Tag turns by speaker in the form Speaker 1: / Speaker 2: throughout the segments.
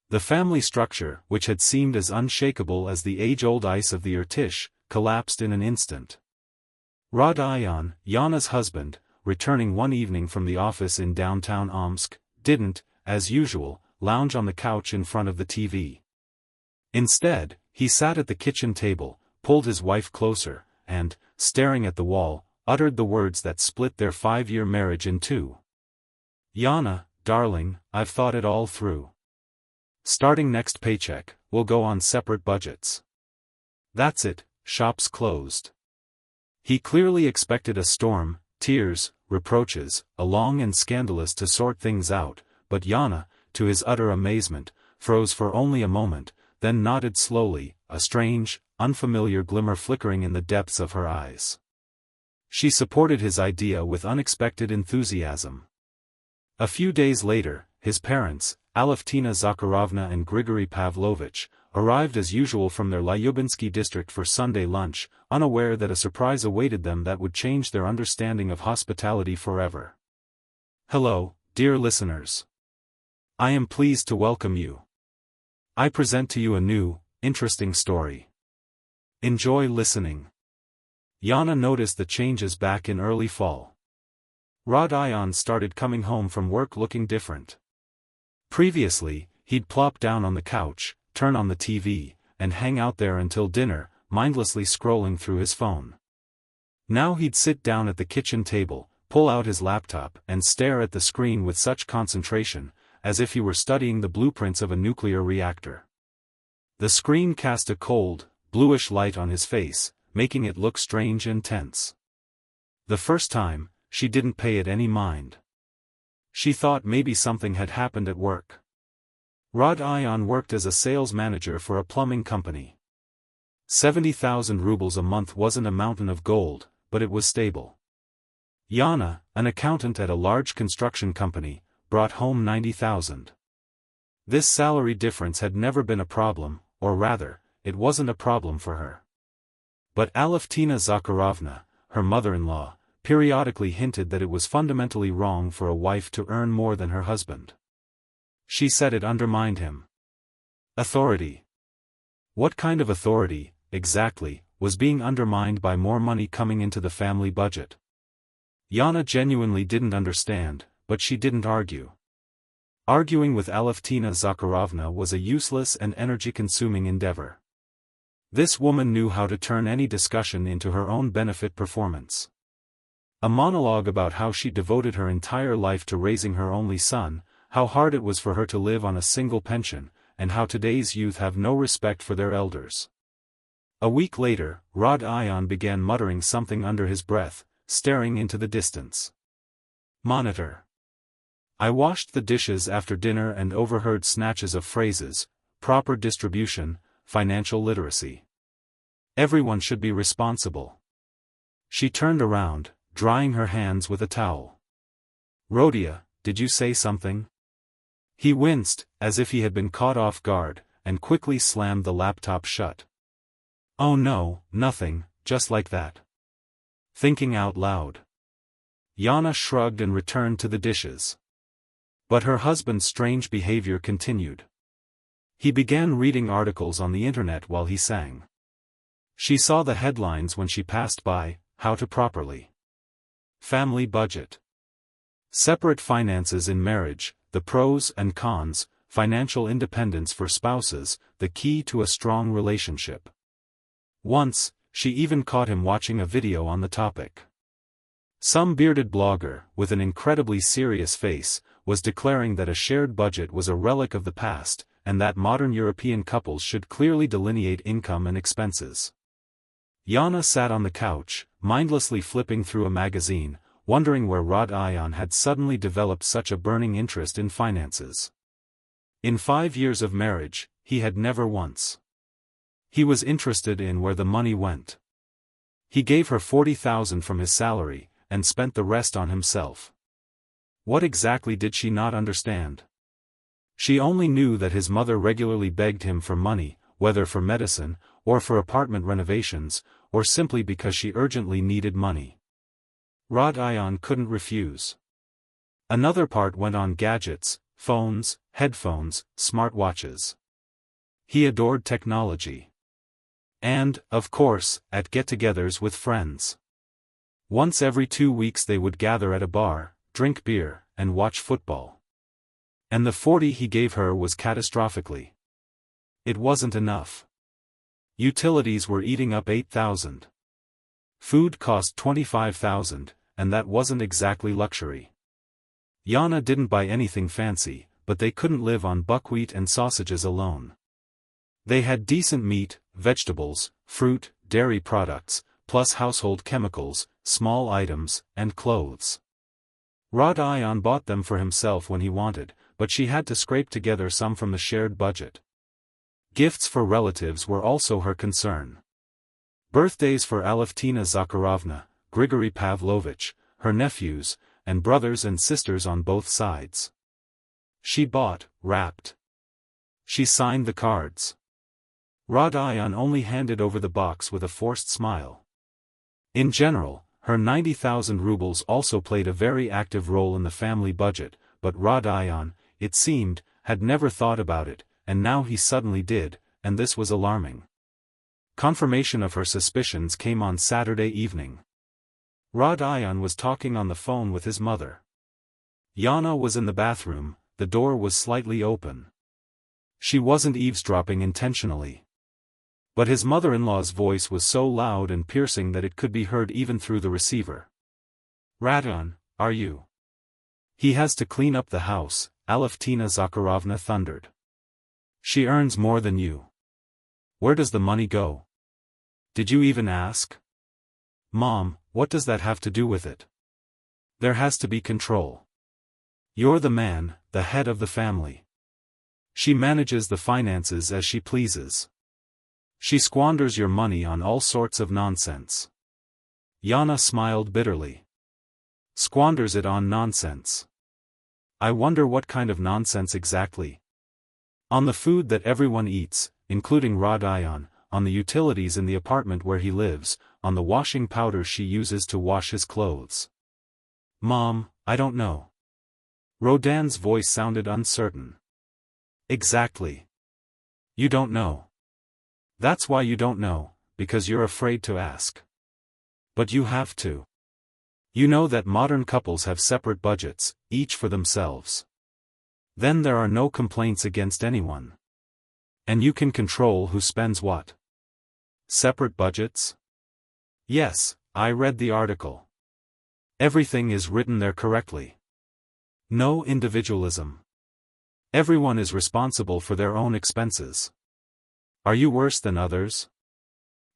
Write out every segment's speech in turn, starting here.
Speaker 1: The family structure, which had seemed as unshakable as the age-old ice of the Irtish, collapsed in an instant. Rod Ion, Yana's husband, returning one evening from the office in downtown Omsk, didn't, as usual, lounge on the couch in front of the TV. Instead, he sat at the kitchen table, pulled his wife closer, and, staring at the wall, uttered the words that split their 5-year marriage in two. "Yana, darling, I've thought it all through. Starting next paycheck, we'll go on separate budgets. That's it, shop's closed." He clearly expected a storm, tears, reproaches, a long and scandalous to sort things out, but Yana, to his utter amazement, froze for only a moment, then nodded slowly, a strange, unfamiliar glimmer flickering in the depths of her eyes. She supported his idea with unexpected enthusiasm. A few days later, his parents, Aleftina Zakharovna and Grigory Pavlovich, arrived as usual from their Lyubinsky district for Sunday lunch, unaware that a surprise awaited them that would change their understanding of hospitality forever. Hello, dear listeners. I am pleased to welcome you. I present to you a new, interesting story. Enjoy listening. Yana noticed the changes back in early fall. Rod Ion started coming home from work looking different. Previously, he'd plop down on the couch, turn on the TV, and hang out there until dinner, mindlessly scrolling through his phone. Now he'd sit down at the kitchen table, pull out his laptop and stare at the screen with such concentration, as if he were studying the blueprints of a nuclear reactor. The screen cast a cold, bluish light on his face, making it look strange and tense. The first time, she didn't pay it any mind. She thought maybe something had happened at work. Rod Ion worked as a sales manager for a plumbing company. 70,000 rubles a month wasn't a mountain of gold, but it was stable. Yana, an accountant at a large construction company, brought home 90,000. This salary difference had never been a problem, or rather, it wasn't a problem for her. But Aleftina Zakharovna, her mother-in-law, periodically hinted that it was fundamentally wrong for a wife to earn more than her husband. She said it undermined him. Authority. What kind of authority, exactly, was being undermined by more money coming into the family budget? Yana genuinely didn't understand, but she didn't argue. Arguing with Aleftina Zakharovna was a useless and energy-consuming endeavor. This woman knew how to turn any discussion into her own benefit performance. A monologue about how she devoted her entire life to raising her only son, how hard it was for her to live on a single pension, and how today's youth have no respect for their elders. A week later, Rod Ion began muttering something under his breath, staring into the distance. Monitor. I washed the dishes after dinner and overheard snatches of phrases: proper distribution, financial literacy. Everyone should be responsible. She turned around, drying her hands with a towel. Rodia, did you say something? He winced, as if he had been caught off guard, and quickly slammed the laptop shut. Oh no, nothing, just like that. Thinking out loud. Yana shrugged and returned to the dishes. But her husband's strange behavior continued. He began reading articles on the internet while he sang. She saw the headlines when she passed by: how to properly family budget, separate finances in marriage, the pros and cons, financial independence for spouses, the key to a strong relationship. Once, she even caught him watching a video on the topic. Some bearded blogger, with an incredibly serious face, was declaring that a shared budget was a relic of the past, and that modern European couples should clearly delineate income and expenses. Yana sat on the couch, mindlessly flipping through a magazine, wondering where Rod Ion had suddenly developed such a burning interest in finances. In 5 years of marriage, he had never once. He was interested in where the money went. He gave her 40,000 from his salary, and spent the rest on himself. What exactly did she not understand? She only knew that his mother regularly begged him for money, whether for medicine, or for apartment renovations, or simply because she urgently needed money. Rod Ion couldn't refuse. Another part went on gadgets, phones, headphones, smartwatches. He adored technology. And, of course, at get-togethers with friends. Once every 2 weeks they would gather at a bar, drink beer, and watch football. And the 40 he gave her was catastrophically. It wasn't enough. Utilities were eating up 8,000. Food cost 25,000, and that wasn't exactly luxury. Yana didn't buy anything fancy, but they couldn't live on buckwheat and sausages alone. They had decent meat, vegetables, fruit, dairy products, plus household chemicals, small items, and clothes. Rod Ion bought them for himself when he wanted, but she had to scrape together some from the shared budget. Gifts for relatives were also her concern. Birthdays for Aleftina Zakharovna, Grigory Pavlovich, her nephews, and brothers and sisters on both sides. She bought, wrapped. She signed the cards. Rod Ion only handed over the box with a forced smile. In general, her 90,000 rubles also played a very active role in the family budget, but Rod Ion, it seemed, had never thought about it, and now he suddenly did, and this was alarming. Confirmation of her suspicions came on Saturday evening. Rod Ion was talking on the phone with his mother. Yana was in the bathroom, the door was slightly open. She wasn't eavesdropping intentionally. But his mother-in-law's voice was so loud and piercing that it could be heard even through the receiver. "Radon, are you?" "He has to clean up the house," Aleftina Zakharovna thundered. "She earns more than you. Where does the money go? Did you even ask?" "Mom, what does that have to do with it? There has to be control. You're the man, the head of the family. She manages the finances as she pleases. She squanders your money on all sorts of nonsense." Yana smiled bitterly. "Squanders it on nonsense. I wonder what kind of nonsense exactly. On the food that everyone eats, including Rod Ion, on the utilities in the apartment where he lives, on the washing powder she uses to wash his clothes." "Mom, I don't know." Rodin's voice sounded uncertain. "Exactly. You don't know. That's why you don't know, because you're afraid to ask. But you have to. You know that modern couples have separate budgets, each for themselves. Then there are no complaints against anyone. And you can control who spends what." "Separate budgets?" "Yes, I read the article. Everything is written there correctly. No individualism. Everyone is responsible for their own expenses. Are you worse than others?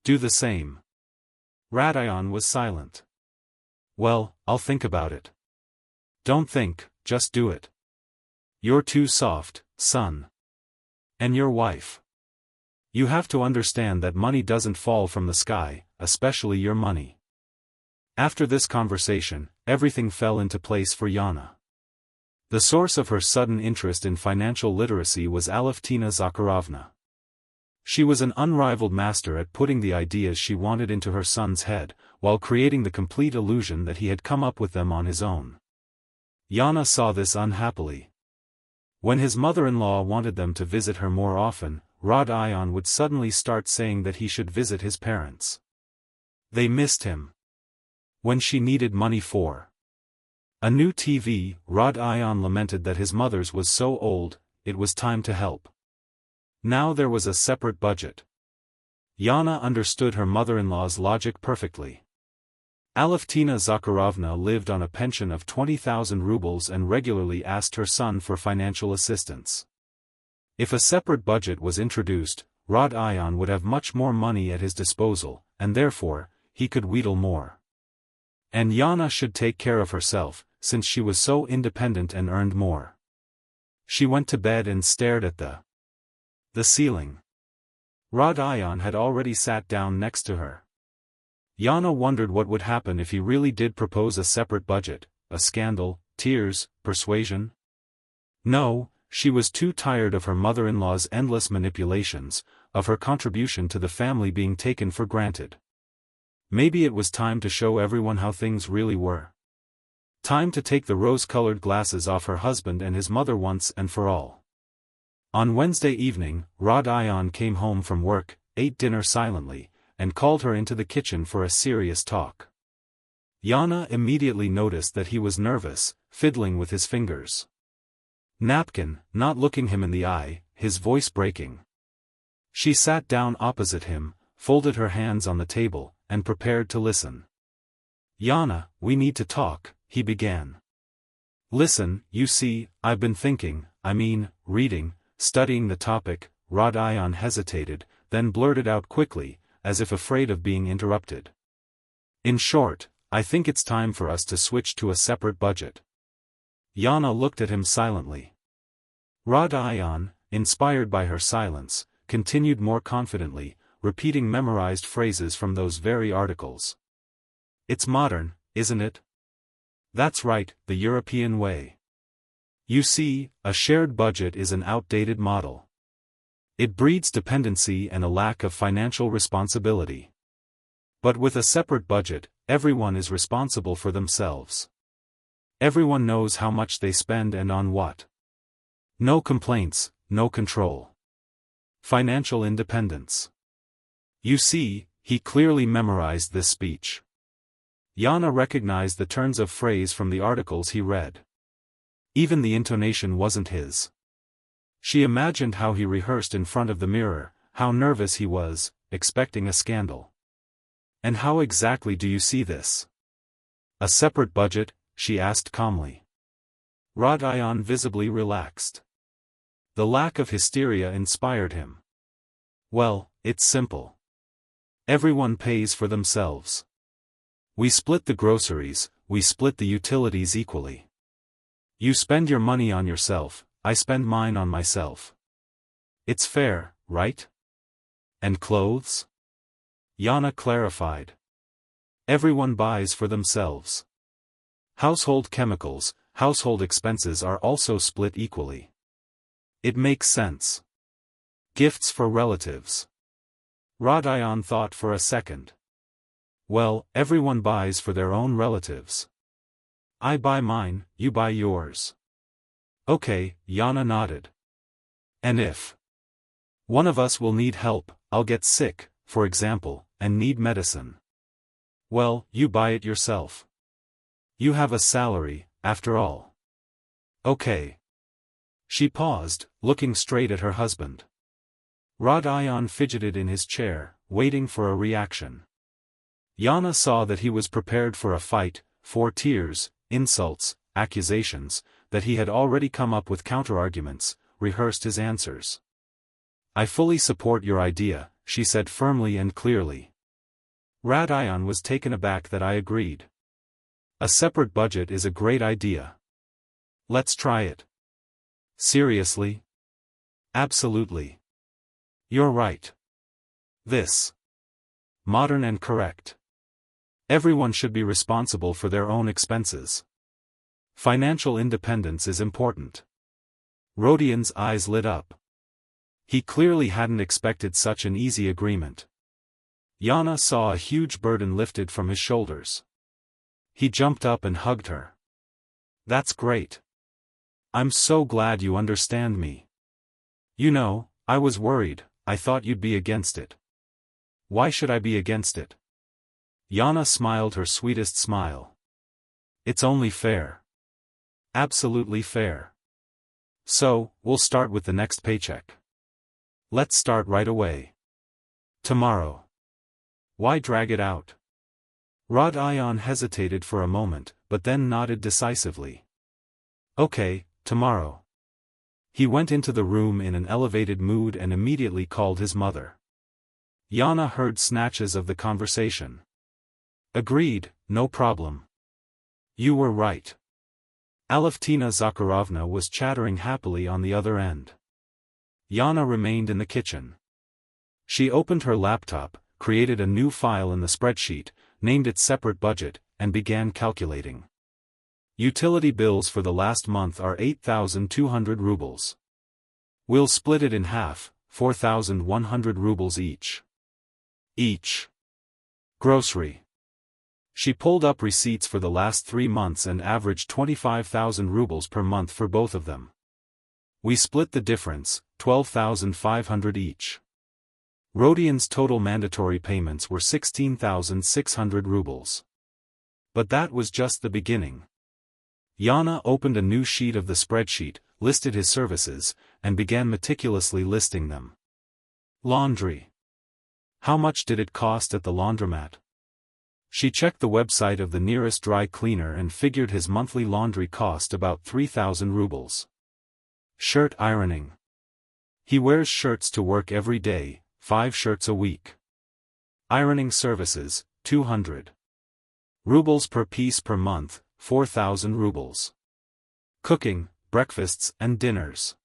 Speaker 1: Do the same." Radion was silent. "Well, I'll think about it." "Don't think, just do it. You're too soft, son. And your wife. You have to understand that money doesn't fall from the sky, especially your money." After this conversation, everything fell into place for Yana. The source of her sudden interest in financial literacy was Aleftina Zakharovna. She was an unrivaled master at putting the ideas she wanted into her son's head, while creating the complete illusion that he had come up with them on his own. Yana saw this unhappily. When his mother-in-law wanted them to visit her more often, Rod Ion would suddenly start saying that he should visit his parents. They missed him. When she needed money for a new TV, Rod Ion lamented that his mother's was so old, it was time to help. Now there was a separate budget. Yana understood her mother-in-law's logic perfectly. Aleftina Zakharovna lived on a pension of 20,000 rubles and regularly asked her son for financial assistance. If a separate budget was introduced, Rod Ion would have much more money at his disposal, and therefore, he could wheedle more. And Yana should take care of herself, since she was so independent and earned more. She went to bed and stared at the ceiling. Rod Ion had already sat down next to her. Yana wondered what would happen if he really did propose a separate budget, a scandal, tears, persuasion. No, she was too tired of her mother-in-law's endless manipulations, of her contribution to the family being taken for granted. Maybe it was time to show everyone how things really were. Time to take the rose-colored glasses off her husband and his mother once and for all. On Wednesday evening, Rod Ion came home from work, ate dinner silently, and called her into the kitchen for a serious talk. Yana immediately noticed that he was nervous, fiddling with his fingers. Napkin, not looking him in the eye, his voice breaking. She sat down opposite him, folded her hands on the table, and prepared to listen. Yana, we need to talk, he began. Listen, you see, I've been thinking, reading, studying the topic. Rod Ion hesitated, then blurted out quickly, as if afraid of being interrupted. In short, I think it's time for us to switch to a separate budget. Yana looked at him silently. Rod Ion, inspired by her silence, continued more confidently, repeating memorized phrases from those very articles. It's modern, isn't it? That's right, the European way. You see, a shared budget is an outdated model. It breeds dependency and a lack of financial responsibility. But with a separate budget, everyone is responsible for themselves. Everyone knows how much they spend and on what. No complaints, no control. Financial independence. You see, he clearly memorized this speech. Yana recognized the turns of phrase from the articles he read. Even the intonation wasn't his. She imagined how he rehearsed in front of the mirror, how nervous he was, expecting a scandal. And how exactly do you see this? A separate budget? She asked calmly. Rod Ion visibly relaxed. The lack of hysteria inspired him. Well, it's simple. Everyone pays for themselves. We split the groceries, we split the utilities equally. You spend your money on yourself, I spend mine on myself. It's fair, right? And clothes? Yana clarified. Everyone buys for themselves. Household chemicals, household expenses are also split equally. It makes sense. Gifts for relatives. Rod Ion thought for a second. Well, everyone buys for their own relatives. I buy mine, you buy yours. Okay, Yana nodded. And if one of us will need help, I'll get sick, for example, and need medicine. Well, you buy it yourself. You have a salary, after all. Okay. She paused, looking straight at her husband. Rod Ion fidgeted in his chair, waiting for a reaction. Yana saw that he was prepared for a fight, for tears, insults, accusations, that he had already come up with counterarguments, rehearsed his answers. I fully support your idea, she said firmly and clearly. Rod Ion was taken aback that I agreed. A separate budget is a great idea. Let's try it. Seriously? Absolutely. You're right. This. Modern and correct. Everyone should be responsible for their own expenses. Financial independence is important. Rodion's eyes lit up. He clearly hadn't expected such an easy agreement. Yana saw a huge burden lifted from his shoulders. He jumped up and hugged her. That's great. I'm so glad you understand me. You know, I was worried, I thought you'd be against it. Why should I be against it? Yana smiled her sweetest smile. It's only fair. Absolutely fair. So, we'll start with the next paycheck. Let's start right away. Tomorrow. Why drag it out? Rod Ion hesitated for a moment, but then nodded decisively. Okay, tomorrow. He went into the room in an elevated mood and immediately called his mother. Yana heard snatches of the conversation. Agreed, no problem. You were right. Alevtina Zakharovna was chattering happily on the other end. Yana remained in the kitchen. She opened her laptop, created a new file in the spreadsheet, named it separate budget, and began calculating. Utility bills for the last month are 8,200 rubles. We'll split it in half, 4,100 rubles each. Grocery. She pulled up receipts for the last 3 months and averaged 25,000 rubles per month for both of them. We split the difference, 12,500 each. Rodian's total mandatory payments were 16,600 rubles. But that was just the beginning. Yana opened a new sheet of the spreadsheet, listed his services, and began meticulously listing them. Laundry. How much did it cost at the laundromat? She checked the website of the nearest dry cleaner and figured his monthly laundry cost about 3,000 rubles. Shirt ironing. He wears shirts to work every day, 5 shirts a week. Ironing services, 200 rubles per piece per month, 4,000 rubles. Cooking, breakfasts and dinners.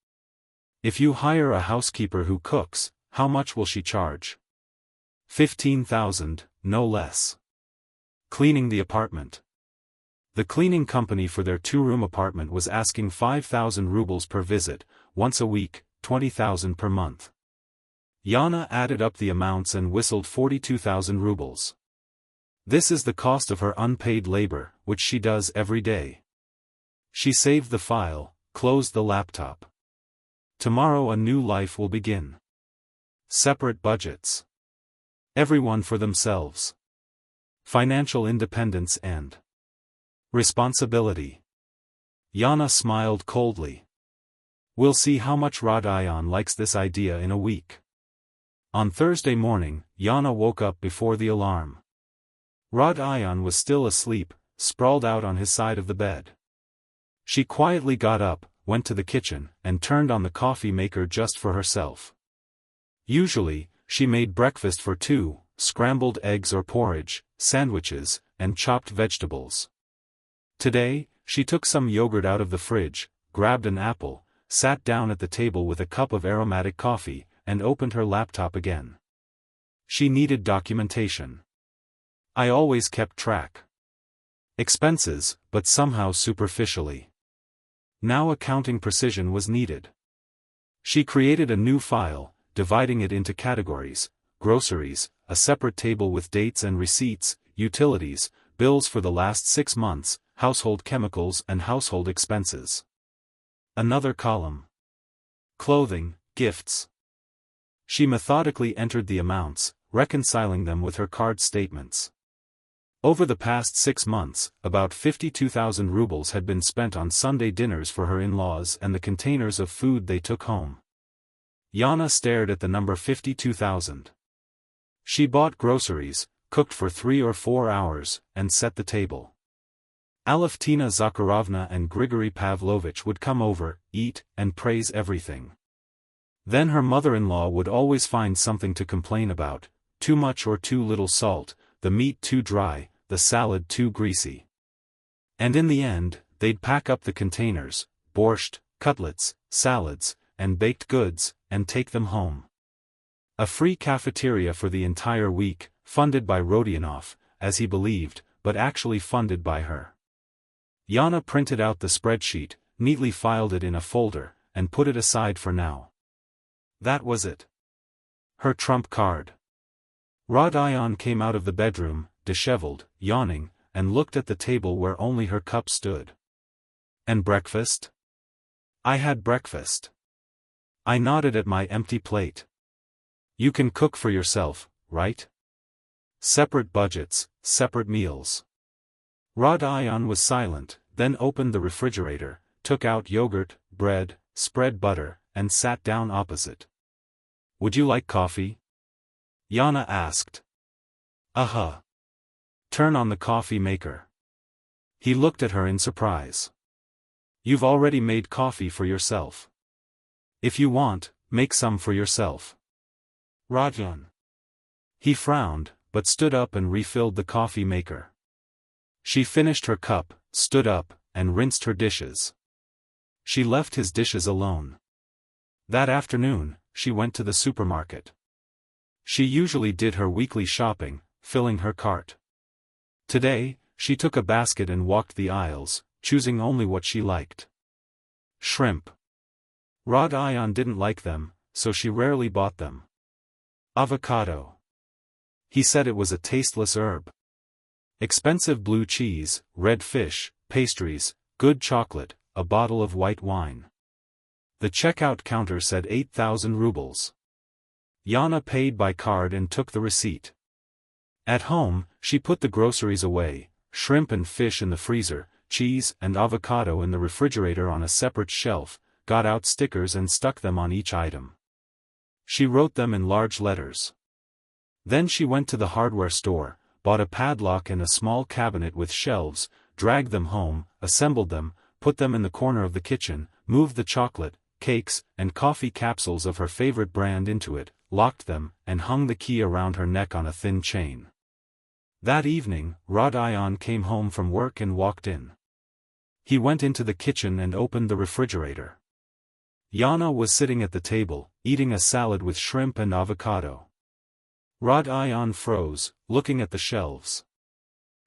Speaker 1: If you hire a housekeeper who cooks, how much will she charge? 15,000, no less. Cleaning the apartment. The cleaning company for their 2-room apartment was asking 5,000 rubles per visit, once a week, 20,000 per month. Yana added up the amounts and whistled 42,000 rubles. This is the cost of her unpaid labor, which she does every day. She saved the file, closed the laptop. Tomorrow a new life will begin. Separate budgets. Everyone for themselves. Financial independence and responsibility. Yana smiled coldly. We'll see how much Rodion likes this idea in a week. On Thursday morning, Yana woke up before the alarm. Rodion was still asleep, sprawled out on his side of the bed. She quietly got up, went to the kitchen, and turned on the coffee maker just for herself. Usually, she made breakfast for 2, scrambled eggs or porridge, sandwiches, and chopped vegetables. Today, she took some yogurt out of the fridge, grabbed an apple, sat down at the table with a cup of aromatic coffee, and opened her laptop again. She needed documentation. I always kept track. Expenses, but somehow superficially. Now accounting precision was needed. She created a new file, dividing it into categories: groceries, a separate table with dates and receipts, utilities, bills for the last 6 months, household chemicals and household expenses. Another column. Clothing, gifts. She methodically entered the amounts, reconciling them with her card statements. Over the past 6 months, about 52,000 rubles had been spent on Sunday dinners for her in-laws and the containers of food they took home. Yana stared at the number 52,000. She bought groceries, cooked for 3 or 4 hours, and set the table. Aleftina Zakharovna and Grigory Pavlovich would come over, eat, and praise everything. Then her mother-in-law would always find something to complain about: too much or too little salt, the meat too dry, the salad too greasy. And in the end, they'd pack up the containers, borscht, cutlets, salads, and baked goods, and take them home. A free cafeteria for the entire week, funded by Rodionov, as he believed, but actually funded by her. Yana printed out the spreadsheet, neatly filed it in a folder, and put it aside for now. That was it. Her trump card. Rodion came out of the bedroom, disheveled, yawning, and looked at the table where only her cup stood. And breakfast? I had breakfast. I nodded at my empty plate. You can cook for yourself, right? Separate budgets, separate meals. Rodion was silent, then opened the refrigerator, took out yogurt, bread, spread butter, and sat down opposite. Would you like coffee? Yana asked. Turn on the coffee maker. He looked at her in surprise. You've already made coffee for yourself. If you want, make some for yourself. Rodion. He frowned, but stood up and refilled the coffee maker. She finished her cup, stood up, and rinsed her dishes. She left his dishes alone. That afternoon, she went to the supermarket. She usually did her weekly shopping, filling her cart. Today, she took a basket and walked the aisles, choosing only what she liked. Shrimp. Rodion didn't like them, so she rarely bought them. Avocado. He said it was a tasteless herb. Expensive blue cheese, red fish, pastries, good chocolate, a bottle of white wine. The checkout counter said 8,000 rubles. Yana paid by card and took the receipt. At home, she put the groceries away, shrimp and fish in the freezer, cheese and avocado in the refrigerator on a separate shelf, got out stickers and stuck them on each item. She wrote them in large letters. Then she went to the hardware store, bought a padlock and a small cabinet with shelves, dragged them home, assembled them, put them in the corner of the kitchen, moved the chocolate, cakes, and coffee capsules of her favorite brand into it, locked them, and hung the key around her neck on a thin chain. That evening, Rodion came home from work and walked in. He went into the kitchen and opened the refrigerator. Yana was sitting at the table, eating a salad with shrimp and avocado. Rodion froze, looking at the shelves.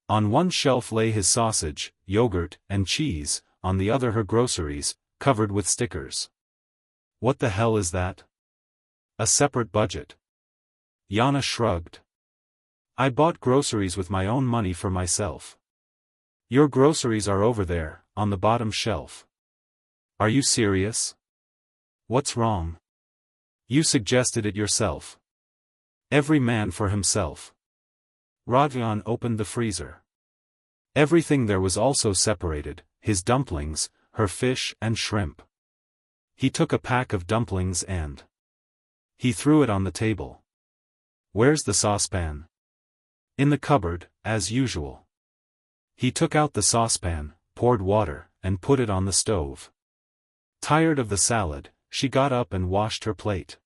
Speaker 1: On one shelf lay his sausage, yogurt, and cheese, on the other her groceries, covered with stickers. What the hell is that? A separate budget. Yana shrugged. I bought groceries with my own money for myself. Your groceries are over there, on the bottom shelf. Are you serious? What's wrong? You suggested it yourself. Every man for himself. Rodion opened the freezer. Everything there was also separated, his dumplings, her fish and shrimp. He took a pack of dumplings and he threw it on the table. Where's the saucepan? In the cupboard, as usual. He took out the saucepan, poured water, and put it on the stove. Tired of the salad, she got up and washed her plate.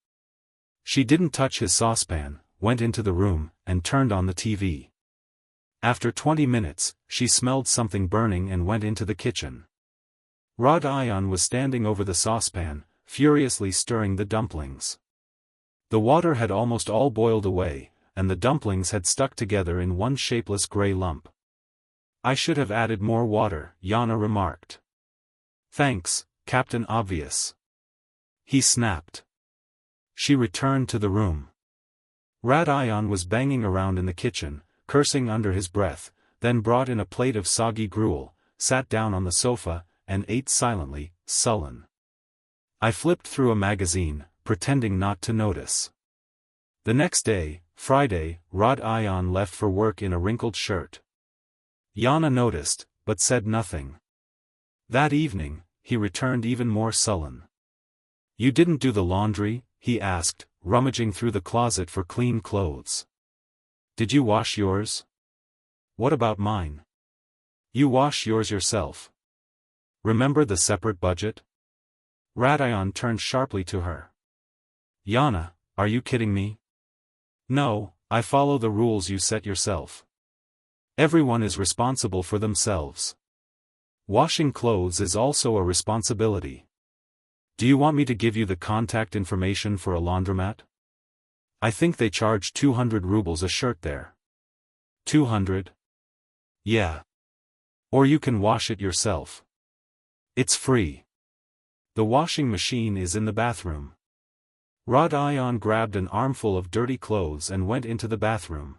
Speaker 1: She didn't touch his saucepan, went into the room, and turned on the TV. After 20 minutes, she smelled something burning and went into the kitchen. Rodion was standing over the saucepan, furiously stirring the dumplings. The water had almost all boiled away, and the dumplings had stuck together in one shapeless gray lump. I should have added more water, Yana remarked. Thanks, Captain Obvious. He snapped. She returned to the room. Rodion was banging around in the kitchen, cursing under his breath, then brought in a plate of soggy gruel, sat down on the sofa, and ate silently, sullen. I flipped through a magazine, pretending not to notice. The next day, Friday, Rodion left for work in a wrinkled shirt. Yana noticed, but said nothing. That evening, he returned even more sullen. You didn't do the laundry? He asked, rummaging through the closet for clean clothes. Did you wash yours? What about mine? You wash yours yourself. Remember the separate budget? Rodion turned sharply to her. Yana, are you kidding me? No, I follow the rules you set yourself. Everyone is responsible for themselves. Washing clothes is also a responsibility. Do you want me to give you the contact information for a laundromat? I think they charge 200 rubles a shirt there. 200? Yeah. Or you can wash it yourself. It's free. The washing machine is in the bathroom. Rodion grabbed an armful of dirty clothes and went into the bathroom.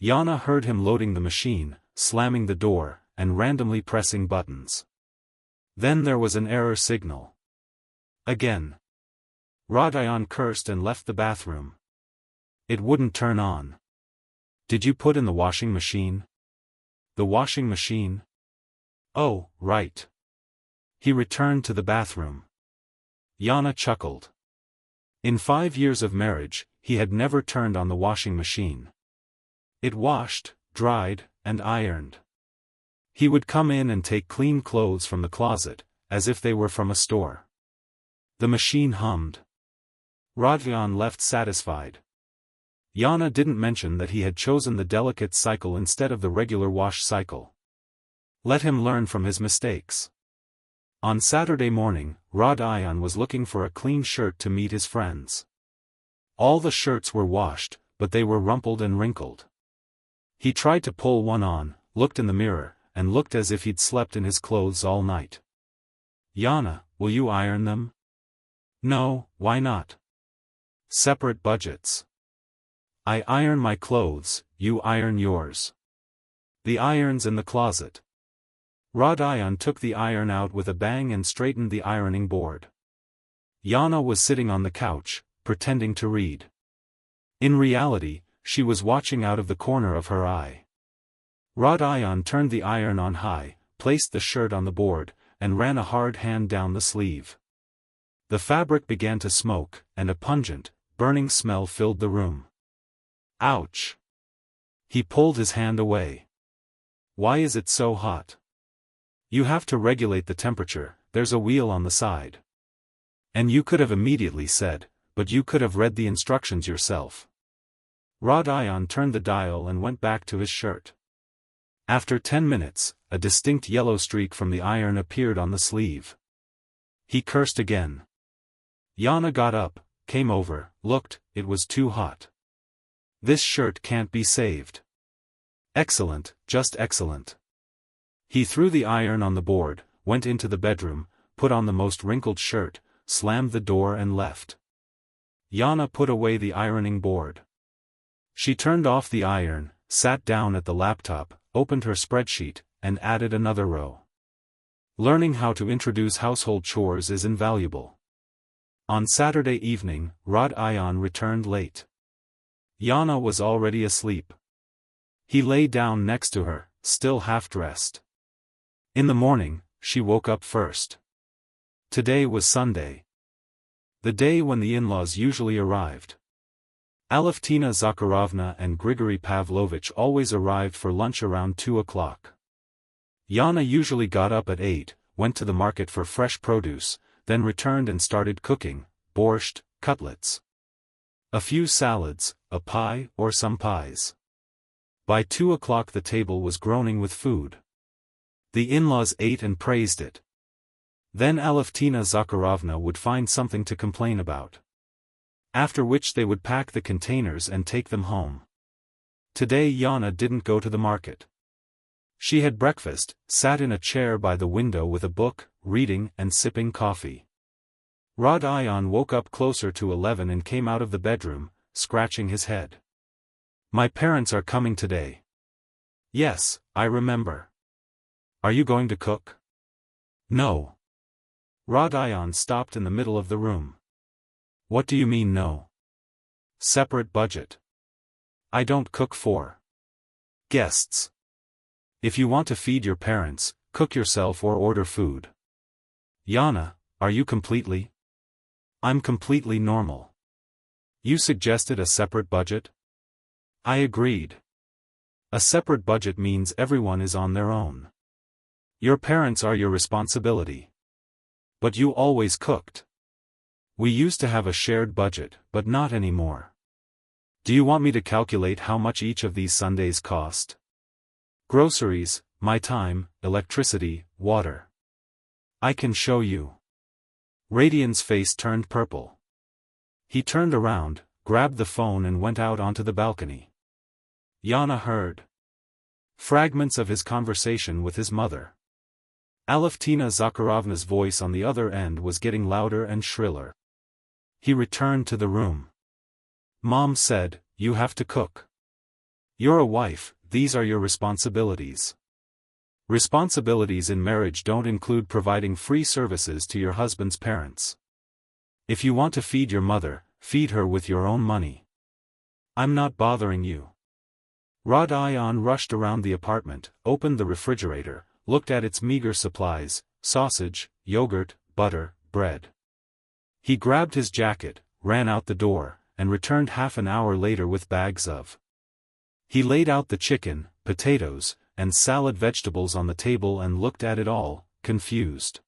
Speaker 1: Yana heard him loading the machine, slamming the door, and randomly pressing buttons. Then there was an error signal. Again. Rodion cursed and left the bathroom. It wouldn't turn on. Did you put in the washing machine? The washing machine? Oh, right. He returned to the bathroom. Yana chuckled. In 5 years of marriage, he had never turned on the washing machine. It washed, dried, and ironed. He would come in and take clean clothes from the closet, as if they were from a store. The machine hummed. Rodion left satisfied. Yana didn't mention that he had chosen the delicate cycle instead of the regular wash cycle. Let him learn from his mistakes. On Saturday morning, Rodion was looking for a clean shirt to meet his friends. All the shirts were washed, but they were rumpled and wrinkled. He tried to pull one on, looked in the mirror, and looked as if he'd slept in his clothes all night. Yana, will you iron them? No, why not? Separate budgets. I iron my clothes, you iron yours. The irons in the closet. Rod Ion took the iron out with a bang and straightened the ironing board. Yana was sitting on the couch, pretending to read. In reality, she was watching out of the corner of her eye. Rod Ion turned the iron on high, placed the shirt on the board, and ran a hard hand down the sleeve. The fabric began to smoke, and a pungent, burning smell filled the room. Ouch! He pulled his hand away. Why is it so hot? You have to regulate the temperature, there's a wheel on the side. And you could have immediately said, but you could have read the instructions yourself. Rod Ion turned the dial and went back to his shirt. After 10 minutes, a distinct yellow streak from the iron appeared on the sleeve. He cursed again. Yana got up, came over, looked, it was too hot. This shirt can't be saved. Excellent, just excellent. He threw the iron on the board, went into the bedroom, put on the most wrinkled shirt, slammed the door and left. Yana put away the ironing board. She turned off the iron, sat down at the laptop, opened her spreadsheet, and added another row. Learning how to introduce household chores is invaluable. On Saturday evening, Rod Ion returned late. Yana was already asleep. He lay down next to her, still half-dressed. In the morning, she woke up first. Today was Sunday. The day when the in-laws usually arrived. Aleftina Zakharovna and Grigory Pavlovich always arrived for lunch around 2 o'clock. Yana usually got up at 8, went to the market for fresh produce, then returned and started cooking, borscht, cutlets. A few salads, a pie or some pies. By 2 o'clock the table was groaning with food. The in-laws ate and praised it. Then Aleftina Zakharovna would find something to complain about. After which they would pack the containers and take them home. Today Yana didn't go to the market. She had breakfast, sat in a chair by the window with a book, reading and sipping coffee. Rod Ion woke up closer to 11 and came out of the bedroom, scratching his head. My parents are coming today. Yes, I remember. Are you going to cook? No. Rod Ion stopped in the middle of the room. What do you mean no? Separate budget. I don't cook for guests. If you want to feed your parents, cook yourself or order food. Yana, are you completely? I'm completely normal. You suggested a separate budget? I agreed. A separate budget means everyone is on their own. Your parents are your responsibility. But you always cooked. We used to have a shared budget, but not anymore. Do you want me to calculate how much each of these Sundays cost? Groceries, my time, electricity, water. I can show you. Radian's face turned purple. He turned around, grabbed the phone and went out onto the balcony. Yana heard fragments of his conversation with his mother. Aleftina Zakharovna's voice on the other end was getting louder and shriller. He returned to the room. Mom said, you have to cook. You're a wife, these are your responsibilities. Responsibilities in marriage don't include providing free services to your husband's parents. If you want to feed your mother, feed her with your own money. I'm not bothering you. Rod Ion rushed around the apartment, opened the refrigerator, looked at its meager supplies, sausage, yogurt, butter, bread. He grabbed his jacket, ran out the door, and returned half an hour later with bags of. He laid out the chicken, potatoes, and salad vegetables on the table and looked at it all, confused.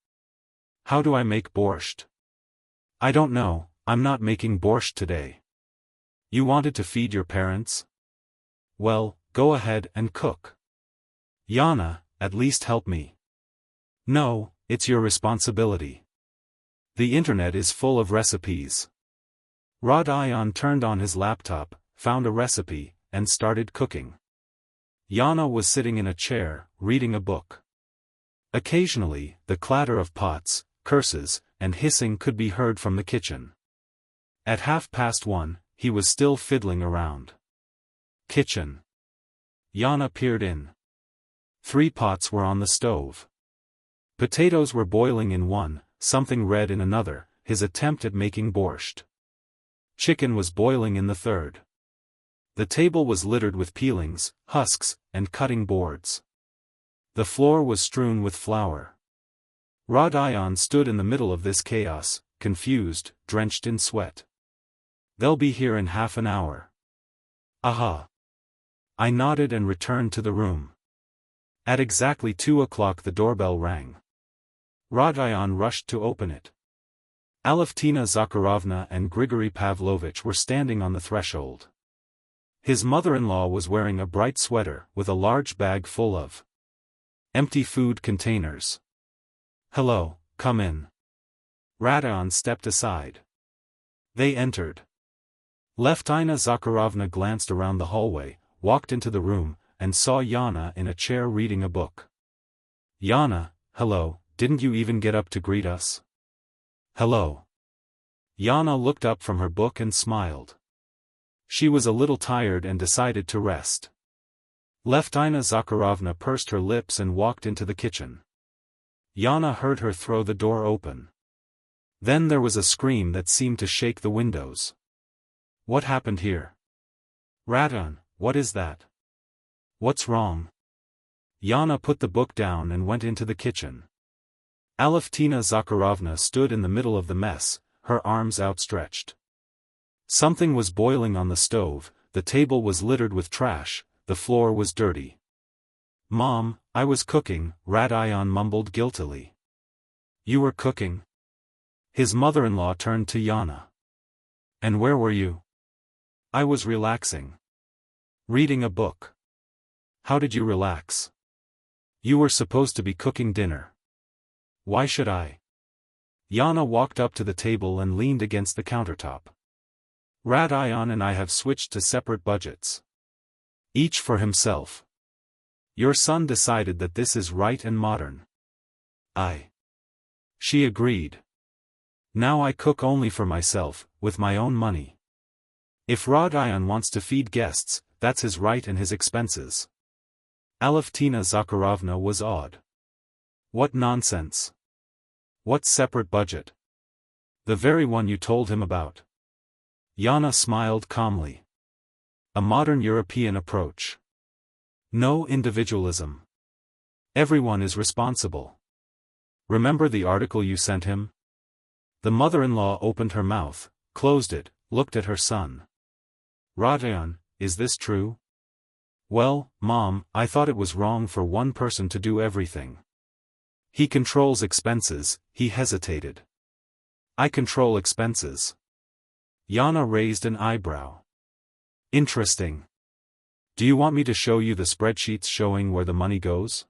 Speaker 1: How do I make borscht? I don't know, I'm not making borscht today. You wanted to feed your parents? Well, go ahead and cook. Yana, at least help me. No, it's your responsibility. The internet is full of recipes. Rod Ion turned on his laptop, found a recipe, and started cooking. Yana was sitting in a chair, reading a book. Occasionally, the clatter of pots, curses, and hissing could be heard from the kitchen. At 1:30, he was still fiddling around. Kitchen. Yana peered in. 3 pots were on the stove. Potatoes were boiling in one, something red in another, his attempt at making borscht. Chicken was boiling in the third. The table was littered with peelings, husks, and cutting boards. The floor was strewn with flour. Rod Ion stood in the middle of this chaos, confused, drenched in sweat. "They'll be here in half an hour." "Aha." I nodded and returned to the room. At exactly 2 o'clock the doorbell rang. Rod Ion rushed to open it. Aleftina Zakharovna and Grigory Pavlovitch were standing on the threshold. His mother-in-law was wearing a bright sweater with a large bag full of empty food containers. "Hello, come in." Rod Ion stepped aside. They entered. Aleftina Zakharovna glanced around the hallway, walked into the room, and saw Yana in a chair reading a book. "Yana, hello, didn't you even get up to greet us?" "Hello." Yana looked up from her book and smiled. She was a little tired and decided to rest. Aleftina Zakharovna pursed her lips and walked into the kitchen. Yana heard her throw the door open. Then there was a scream that seemed to shake the windows. "What happened here?" "Rod Ion, what is that? What's wrong?" Yana put the book down and went into the kitchen. Aleftina Zakharovna stood in the middle of the mess, her arms outstretched. Something was boiling on the stove, the table was littered with trash, the floor was dirty. "Mom, I was cooking," Rod Ion mumbled guiltily. "You were cooking?" His mother-in-law turned to Yana. "And where were you?" "I was relaxing. Reading a book." "How did you relax? You were supposed to be cooking dinner." "Why should I?" Yana walked up to the table and leaned against the countertop. "Rod Ion and I have switched to separate budgets. Each for himself. Your son decided that this is right and modern." She agreed. "Now I cook only for myself, with my own money. If Rod Ion wants to feed guests, that's his right and his expenses." Aleftina Zakharovna was awed. "What nonsense! What separate budget?" "The very one you told him about." Yana smiled calmly. "A modern European approach. No individualism. Everyone is responsible. Remember the article you sent him?" The mother-in-law opened her mouth, closed it, looked at her son. "Rod Ion, is this true?" "Well, Mom, I thought it was wrong for one person to do everything. He controls expenses." He hesitated. "I control expenses." Yana raised an eyebrow. "Interesting. Do you want me to show you the spreadsheets showing where the money goes?"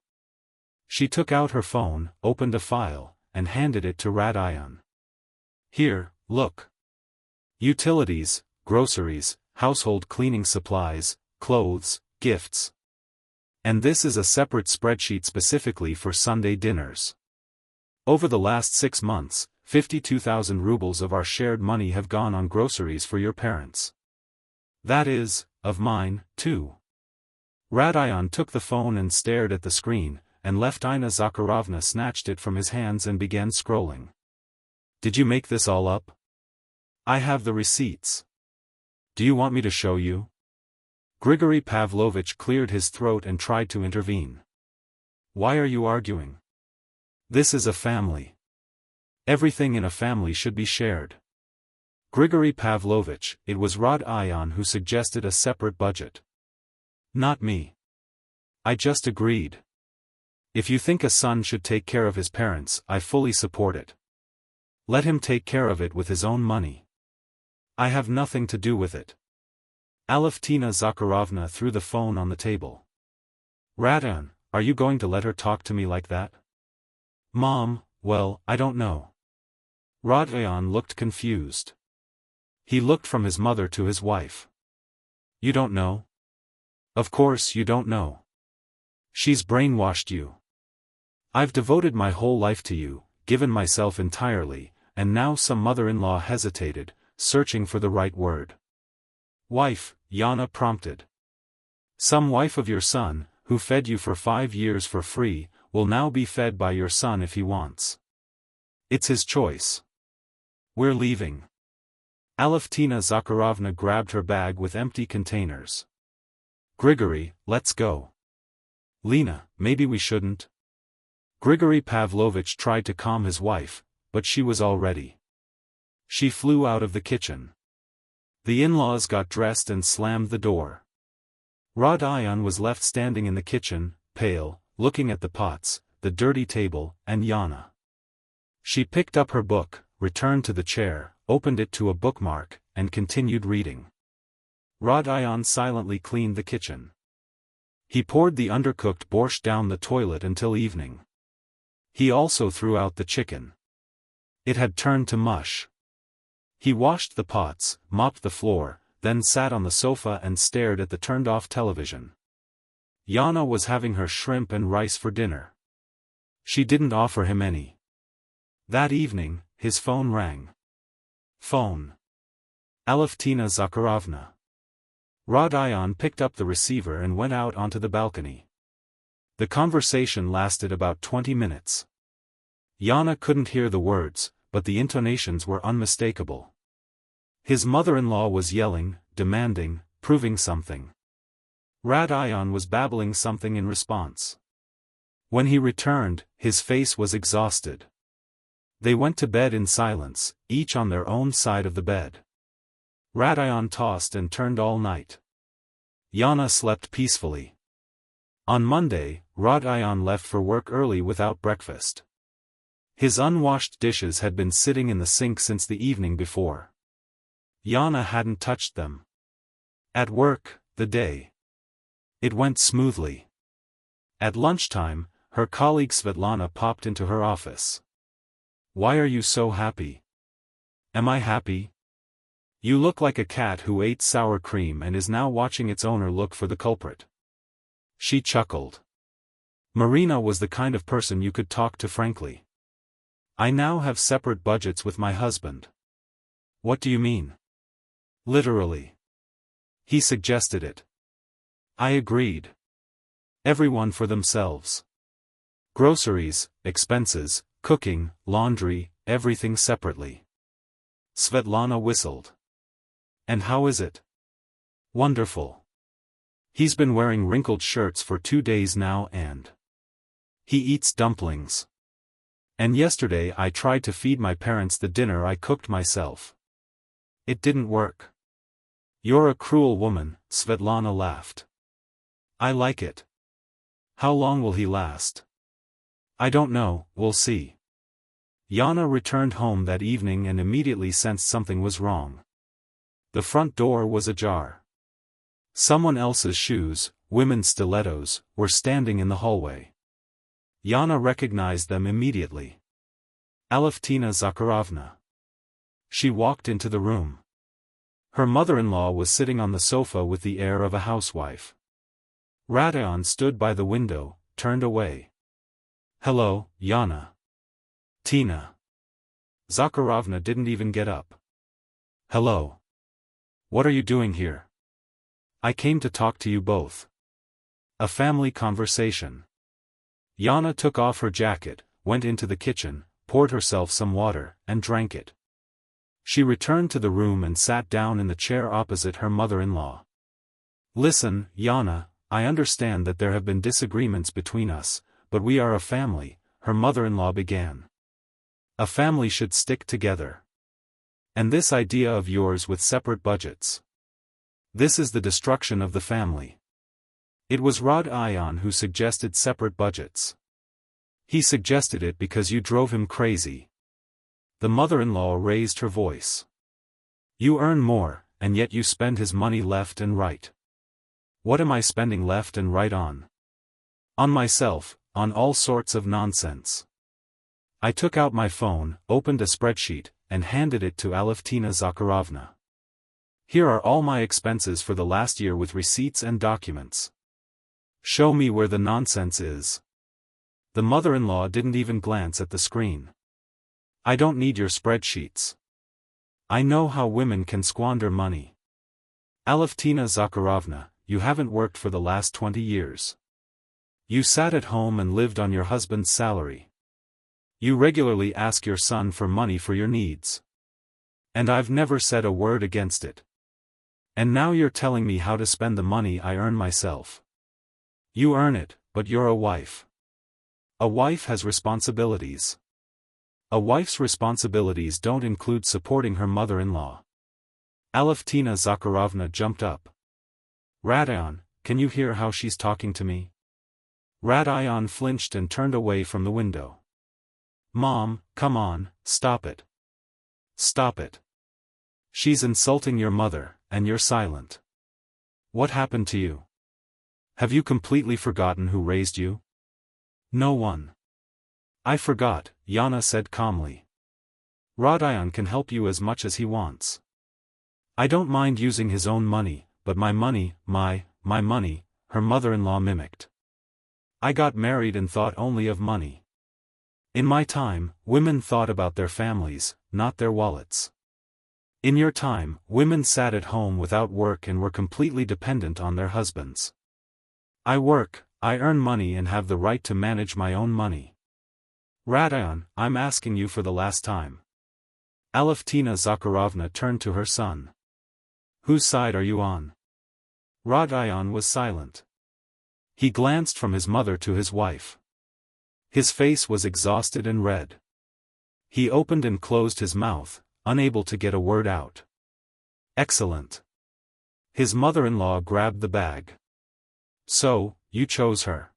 Speaker 1: She took out her phone, opened a file, and handed it to Rod Ion. "Here, look. Utilities, groceries, household cleaning supplies, clothes, gifts. And this is a separate spreadsheet specifically for Sunday dinners. Over the last 6 months, 52,000 rubles of our shared money have gone on groceries for your parents. That is, of mine, too." Rod Ion took the phone and stared at the screen, and Aleftina Zakharovna snatched it from his hands and began scrolling. "Did you make this all up?" "I have the receipts. Do you want me to show you?" Grigory Pavlovitch cleared his throat and tried to intervene. "Why are you arguing? This is a family. Everything in a family should be shared." "Grigory Pavlovitch, it was Rod Ion who suggested a separate budget. Not me. I just agreed. If you think a son should take care of his parents, I fully support it. Let him take care of it with his own money. I have nothing to do with it." Aleftina Zakharovna threw the phone on the table. "Rod Ion, are you going to let her talk to me like that?" "Mom, well, I don't know." Rod Ion looked confused. He looked from his mother to his wife. "You don't know? Of course you don't know. She's brainwashed you. I've devoted my whole life to you, given myself entirely," and now some mother-in-law hesitated, searching for the right word. "Wife," Yana prompted. "Some wife of your son, who fed you for 5 years for free, will now be fed by your son if he wants. It's his choice. We're leaving. Aleftina Zakharovna grabbed her bag with empty containers. Grigory, let's go. Lena, maybe we shouldn't. Grigory Pavlovich tried to calm his wife, but she was all ready. She flew out of the kitchen. The in-laws got dressed and slammed the door. Rodion was left standing in the kitchen, pale, looking at the pots, the dirty table, and Yana. She picked up her book, returned to the chair, opened it to a bookmark, and continued reading. Rodion silently cleaned the kitchen. He poured the undercooked borscht down the toilet until evening. He also threw out the chicken. It had turned to mush. He washed the pots, mopped the floor, then sat on the sofa and stared at the turned-off television. Yana was having her shrimp and rice for dinner. She didn't offer him any. That evening, his phone rang. Phone. Aleftina Zakharovna. Rodion picked up the receiver and went out onto the balcony. The conversation lasted about 20 minutes. Yana couldn't hear the words, but the intonations were unmistakable. His mother-in-law was yelling, demanding, proving something. Rodion was babbling something in response. When he returned, his face was exhausted. They went to bed in silence, each on their own side of the bed. Rodion tossed and turned all night. Yana slept peacefully. On Monday, Rodion left for work early without breakfast. His unwashed dishes had been sitting in the sink since the evening before. Yana hadn't touched them. At work, the day. It went smoothly. At lunchtime, her colleague Svetlana popped into her office. "Why are you so happy?" "Am I happy? You look like a cat who ate sour cream and is now watching its owner look for the culprit." She chuckled. Marina was the kind of person you could talk to frankly. "I now have separate budgets with my husband." "What do you mean?" "Literally. He suggested it. I agreed. Everyone for themselves. Groceries, expenses, cooking, laundry, everything separately." Svetlana whistled. "And how is it?" "Wonderful. He's been wearing wrinkled shirts for 2 days now and he eats dumplings. And yesterday I tried to feed my parents the dinner I cooked myself. It didn't work." "You're a cruel woman," Svetlana laughed. "I like it. How long will he last?" "I don't know, we'll see." Yana returned home that evening and immediately sensed something was wrong. The front door was ajar. Someone else's shoes, women's stilettos, were standing in the hallway. Yana recognized them immediately. Aleftina Zakharovna. She walked into the room. Her mother-in-law was sitting on the sofa with the air of a housewife. Rodion stood by the window, turned away. "Hello, Yana." "Tina." Zakharovna didn't even get up. "Hello. What are you doing here?" "I came to talk to you both. A family conversation." Yana took off her jacket, went into the kitchen, poured herself some water, and drank it. She returned to the room and sat down in the chair opposite her mother-in-law. "Listen, Yana, I understand that there have been disagreements between us, but we are a family," her mother-in-law began. "A family should stick together. And this idea of yours with separate budgets. This is the destruction of the family." "It was Rodion who suggested separate budgets. He suggested it because you drove him crazy." The mother-in-law raised her voice. "You earn more, and yet you spend his money left and right." "What am I spending left and right on?" "On myself, on all sorts of nonsense." I took out my phone, opened a spreadsheet, and handed it to Aleftina Zakharovna. "Here are all my expenses for the last year with receipts and documents. Show me where the nonsense is." The mother-in-law didn't even glance at the screen. "I don't need your spreadsheets. I know how women can squander money. Aleftina Zakharovna, you haven't worked for the last 20 years. You sat at home and lived on your husband's salary. You regularly ask your son for money for your needs. And I've never said a word against it. And now you're telling me how to spend the money I earn myself. You earn it, but you're a wife. A wife has responsibilities. A wife's responsibilities don't include supporting her mother-in-law. Aleftina Zakharovna jumped up. Radayon, can you hear how she's talking to me? Radayon flinched and turned away from the window. Mom, come on, stop it. Stop it. She's insulting your mother, and you're silent. What happened to you? Have you completely forgotten who raised you? No one. I forgot, Yana said calmly. Radayon can help you as much as he wants. I don't mind using his own money, but my money, my money, her mother-in-law mimicked. I got married and thought only of money. In my time, women thought about their families, not their wallets. In your time, women sat at home without work and were completely dependent on their husbands. I work, I earn money and have the right to manage my own money. Radayon, I'm asking you for the last time. Aleftina Zakharovna turned to her son. Whose side are you on? Radayon was silent. He glanced from his mother to his wife. His face was exhausted and red. He opened and closed his mouth, unable to get a word out. Excellent. His mother-in-law grabbed the bag. So, you chose her.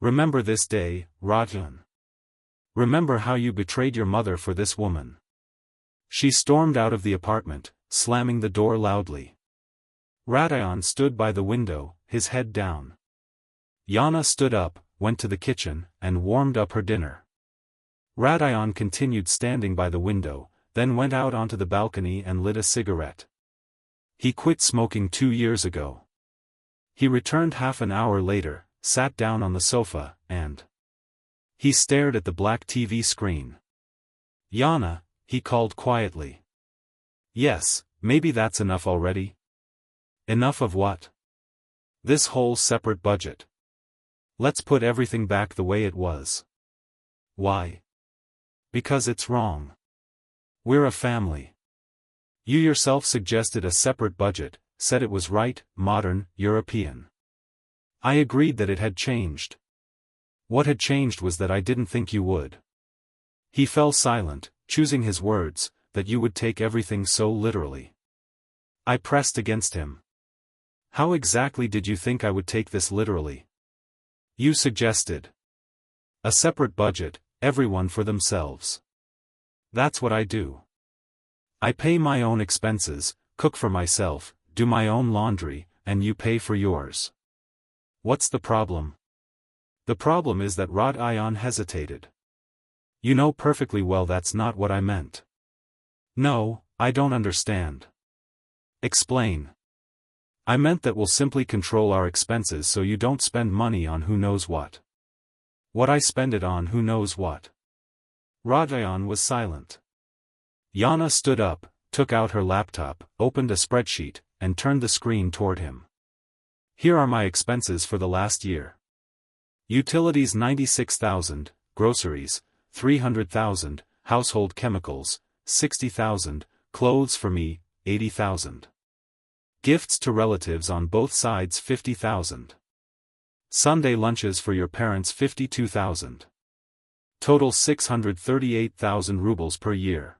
Speaker 1: Remember this day, Radayon. Remember how you betrayed your mother for this woman. She stormed out of the apartment, slamming the door loudly. Radayon stood by the window, his head down. Yana stood up, went to the kitchen, and warmed up her dinner. Radayon continued standing by the window, then went out onto the balcony and lit a cigarette. He quit smoking 2 years ago. He returned half an hour later, sat down on the sofa, and he stared at the black TV screen. Yana, he called quietly. Yes, maybe that's enough already. Enough of what? This whole separate budget. Let's put everything back the way it was. Why? Because it's wrong. We're a family. You yourself suggested a separate budget, said it was right, modern, European. I agreed that it had changed. What had changed was that I didn't think you would. He fell silent, choosing his words, that you would take everything so literally. I pressed against him. How exactly did you think I would take this literally? You suggested a separate budget, everyone for themselves. That's what I do. I pay my own expenses, cook for myself, do my own laundry, and you pay for yours. What's the problem? The problem is that Radayon hesitated. You know perfectly well that's not what I meant. No, I don't understand. Explain. I meant that we'll simply control our expenses so you don't spend money on who knows what. What I spend it on who knows what. Radayon was silent. Yana stood up, took out her laptop, opened a spreadsheet, and turned the screen toward him. Here are my expenses for the last year. Utilities 96,000, groceries, 300,000, household chemicals, 60,000, clothes for me, 80,000. Gifts to relatives on both sides 50,000. Sunday lunches for your parents 52,000. Total 638,000 rubles per year.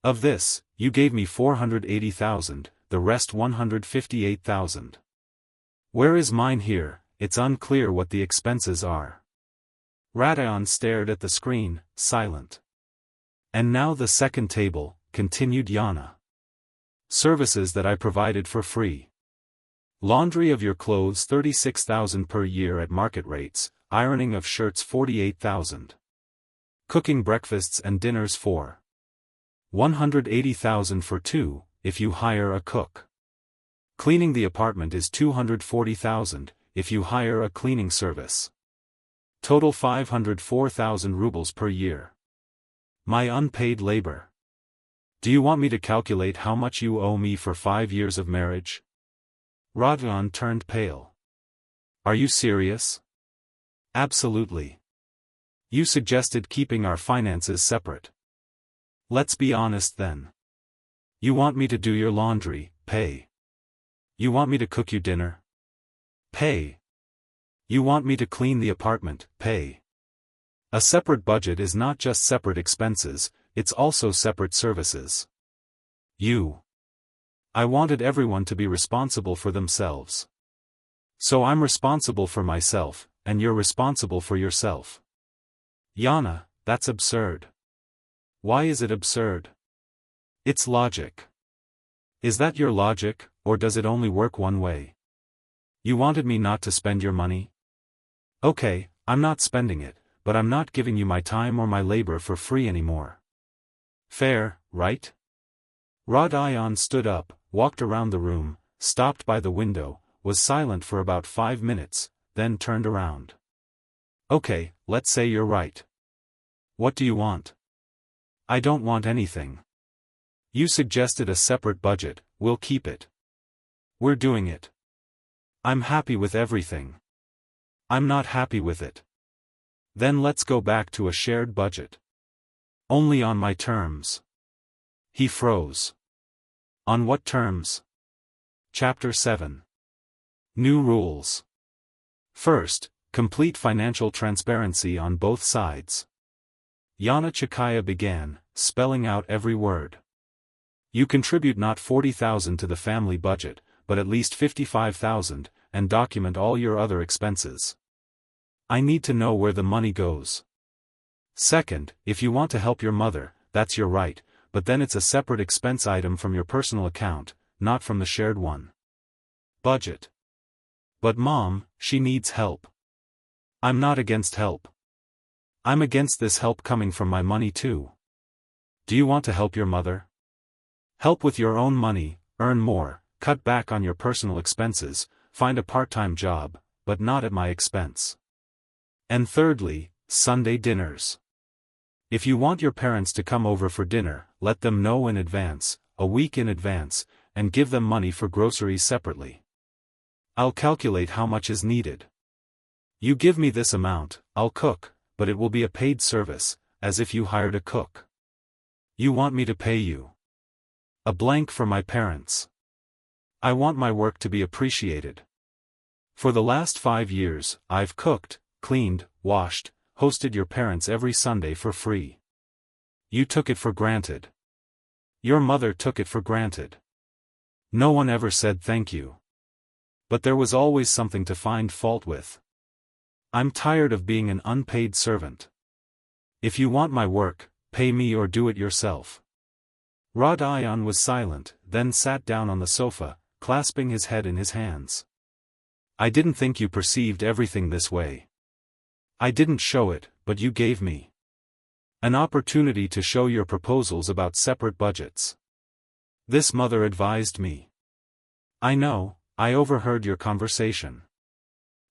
Speaker 1: Of this, you gave me 480,000, the rest 158,000. Where is mine here? It's unclear what the expenses are. Radayon stared at the screen, silent. And now the second table, continued Yana. Services that I provided for free. Laundry of your clothes 36,000 per year at market rates, ironing of shirts 48,000. Cooking breakfasts and dinners for 180,000 for two, if you hire a cook. Cleaning the apartment is 240,000, if you hire a cleaning service. Total 504,000 rubles per year. My unpaid labor. Do you want me to calculate how much you owe me for 5 years of marriage? Radayon turned pale. Are you serious? Absolutely. You suggested keeping our finances separate. Let's be honest then. You want me to do your laundry, pay. You want me to cook you dinner? Pay. You want me to clean the apartment, pay. A separate budget is not just separate expenses, it's also separate services. I wanted everyone to be responsible for themselves. So I'm responsible for myself, and you're responsible for yourself. Yana, that's absurd. Why is it absurd? It's logic. Is that your logic, or does it only work one way? You wanted me not to spend your money? Okay, I'm not spending it, but I'm not giving you my time or my labor for free anymore. Fair, right? Rod-Ion stood up, walked around the room, stopped by the window, was silent for about 5 minutes, then turned around. Okay, let's say you're right. What do you want? I don't want anything. You suggested a separate budget, we'll keep it. We're doing it. I'm happy with everything. I'm not happy with it. Then let's go back to a shared budget. Only on my terms. He froze. On what terms? Chapter 7. New rules. First, complete financial transparency on both sides. Yana Chikaya began, spelling out every word. You contribute not 40,000 to the family budget, but at least 55,000, and document all your other expenses. I need to know where the money goes. Second, if you want to help your mother, that's your right, but then it's a separate expense item from your personal account, not from the shared one. Budget. But Mom, she needs help. I'm not against help. I'm against this help coming from my money too. Do you want to help your mother? Help with your own money, earn more, cut back on your personal expenses, find a part-time job, but not at my expense. And thirdly, Sunday dinners. If you want your parents to come over for dinner, let them know in advance, a week in advance, and give them money for groceries separately. I'll calculate how much is needed. You give me this amount, I'll cook, but it will be a paid service, as if you hired a cook. You want me to pay you. A blank for my parents. I want my work to be appreciated. For the last 5 years, I've cooked, cleaned, washed, hosted your parents every Sunday for free. You took it for granted. Your mother took it for granted. No one ever said thank you. But there was always something to find fault with. I'm tired of being an unpaid servant. If you want my work, pay me or do it yourself. Rod-Ion was silent, then sat down on the sofa, clasping his head in his hands. I didn't think you perceived everything this way. I didn't show it, but you gave me an opportunity to show your proposals about separate budgets. This mother advised me. I know, I overheard your conversation.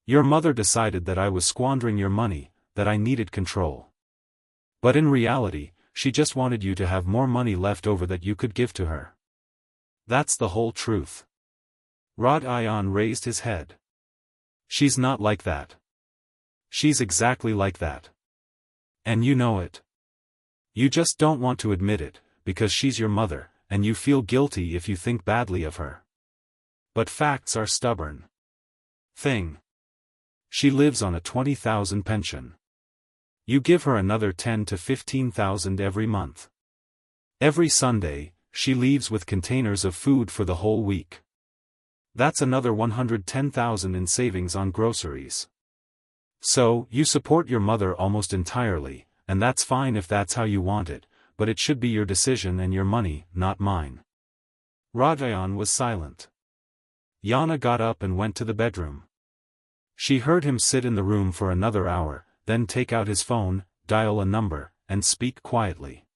Speaker 1: Your mother decided that I was squandering your money, that I needed control. But in reality, she just wanted you to have more money left over that you could give to her. That's the whole truth. Rod-Ion raised his head. She's not like that. She's exactly like that. And you know it. You just don't want to admit it, because she's your mother, and you feel guilty if you think badly of her. But facts are stubborn. She lives on a 20,000 pension. You give her another 10 to 15,000 every month. Every Sunday, she leaves with containers of food for the whole week. That's another 110,000 in savings on groceries. So, you support your mother almost entirely, and that's fine if that's how you want it, but it should be your decision and your money, not mine. Rod-Ion was silent. Yana got up and went to the bedroom. She heard him sit in the room for another hour, then take out his phone, dial a number, and speak quietly.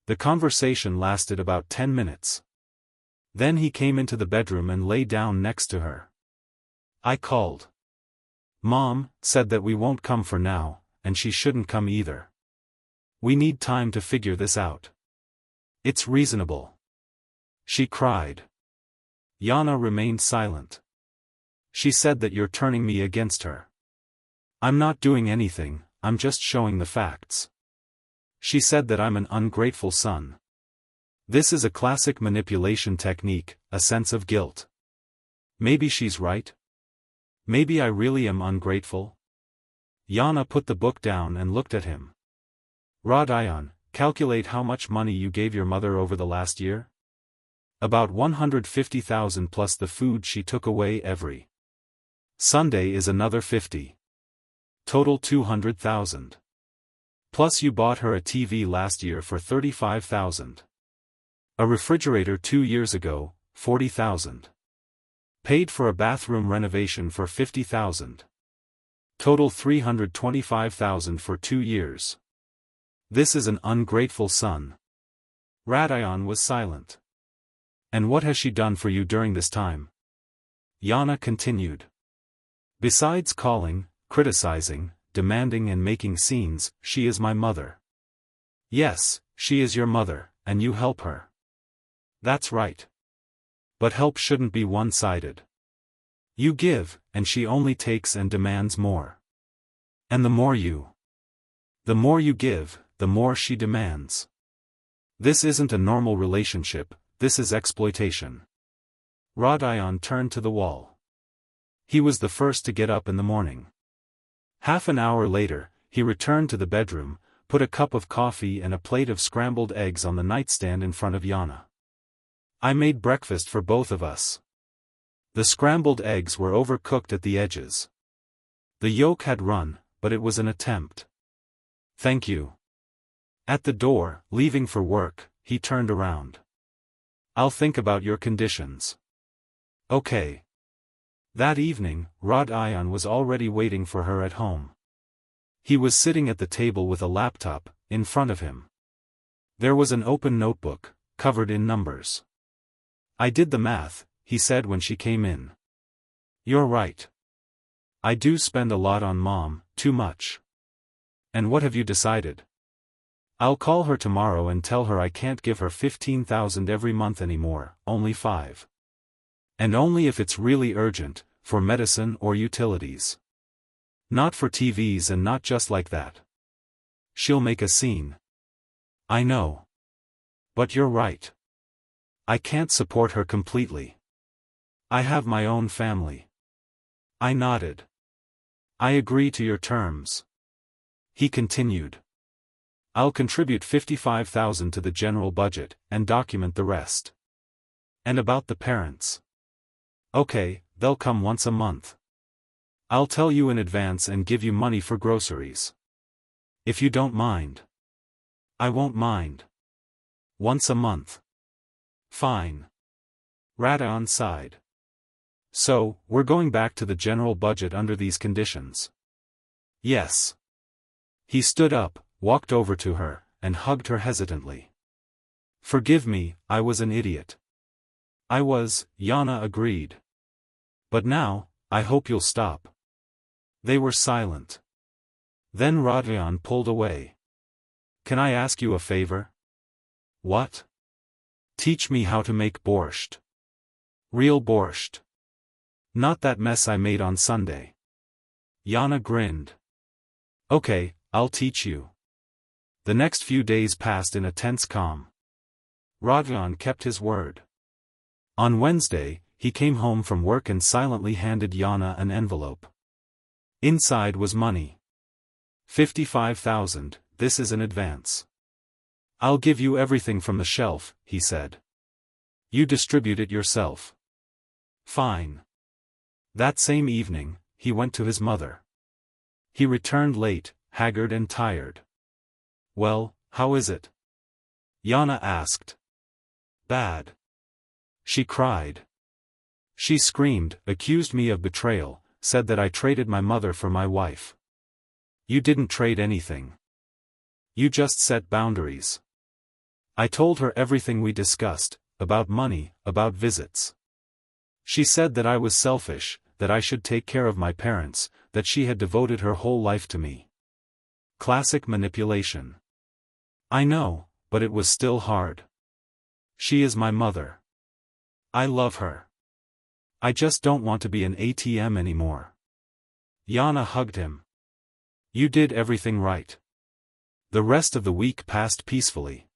Speaker 1: The conversation lasted about 10 minutes. Then he came into the bedroom and lay down next to her. I called. Mom said that we won't come for now, and she shouldn't come either. We need time to figure this out. It's reasonable. She cried. Yana remained silent. She said that you're turning me against her. I'm not doing anything, I'm just showing the facts. She said that I'm an ungrateful son. This is a classic manipulation technique, a sense of guilt. Maybe she's right? Maybe I really am ungrateful? Yana put the book down and looked at him. Rodion, calculate how much money you gave your mother over the last year? About 150,000 plus the food she took away every Sunday is another 50. Total 200,000. Plus you bought her a TV last year for 35,000. A refrigerator 2 years ago, 40,000. Paid for a bathroom renovation for 50,000. Total 325,000 for 2 years. This is an ungrateful son. Rodion was silent. And what has she done for you during this time? Yana continued. Besides calling, criticizing, demanding and making scenes, she is my mother. Yes, she is your mother, and you help her. That's right. But help shouldn't be one-sided. You give, and she only takes and demands more. And the more you give, the more she demands. This isn't a normal relationship, this is exploitation. Rodion turned to the wall. He was the first to get up in the morning. Half an hour later, he returned to the bedroom, put a cup of coffee and a plate of scrambled eggs on the nightstand in front of Yana. I made breakfast for both of us. The scrambled eggs were overcooked at the edges. The yolk had run, but it was an attempt. Thank you. At the door, leaving for work, he turned around. I'll think about your conditions. Okay. That evening, Rodion was already waiting for her at home. He was sitting at the table with a laptop, in front of him. There was an open notebook, covered in numbers. I did the math, he said when she came in. You're right. I do spend a lot on Mom, too much. And what have you decided? I'll call her tomorrow and tell her I can't give her 15,000 every month anymore, only 5. And only if it's really urgent, for medicine or utilities. Not for TVs and not just like that. She'll make a scene. I know. But you're right. I can't support her completely. I have my own family. I nodded. I agree to your terms. He continued. I'll contribute 55,000 to the general budget, and document the rest. And about the parents. Okay, they'll come once a month. I'll tell you in advance and give you money for groceries. If you don't mind. I won't mind. Once a month. Fine. Rodion sighed. So, we're going back to the general budget under these conditions. Yes. He stood up, walked over to her, and hugged her hesitantly. Forgive me, I was an idiot. I was, Yana agreed. But now, I hope you'll stop. They were silent. Then Rodion pulled away. Can I ask you a favor? What? Teach me how to make borscht. Real borscht. Not that mess I made on Sunday. Yana grinned. Okay, I'll teach you. The next few days passed in a tense calm. Rodion kept his word. On Wednesday, he came home from work and silently handed Yana an envelope. Inside was money. 55,000, this is an advance. I'll give you everything from the shelf, he said. You distribute it yourself. Fine. That same evening, he went to his mother. He returned late, haggard and tired. Well, how is it? Yana asked. Bad. She cried. She screamed, accused me of betrayal, said that I traded my mother for my wife. You didn't trade anything. You just set boundaries. I told her everything we discussed, about money, about visits. She said that I was selfish, that I should take care of my parents, that she had devoted her whole life to me. Classic manipulation. I know, but it was still hard. She is my mother. I love her. I just don't want to be an ATM anymore. Yana hugged him. You did everything right. The rest of the week passed peacefully.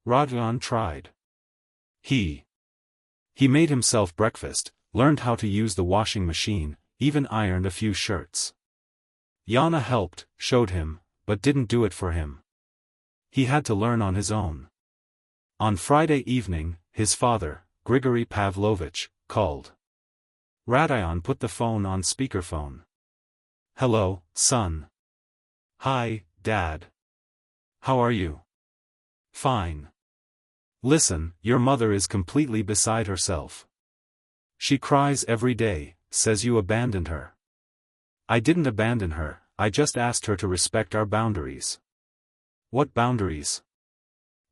Speaker 1: Rajan tried. He made himself breakfast, learned how to use the washing machine, even ironed a few shirts. Yana helped, showed him, but didn't do it for him. He had to learn on his own. On Friday evening, his father, Grigory Pavlovich, called. Radayon put the phone on speakerphone. Hello, son. Hi, Dad. How are you? Fine. Listen, your mother is completely beside herself. She cries every day, says you abandoned her. I didn't abandon her, I just asked her to respect our boundaries. What boundaries?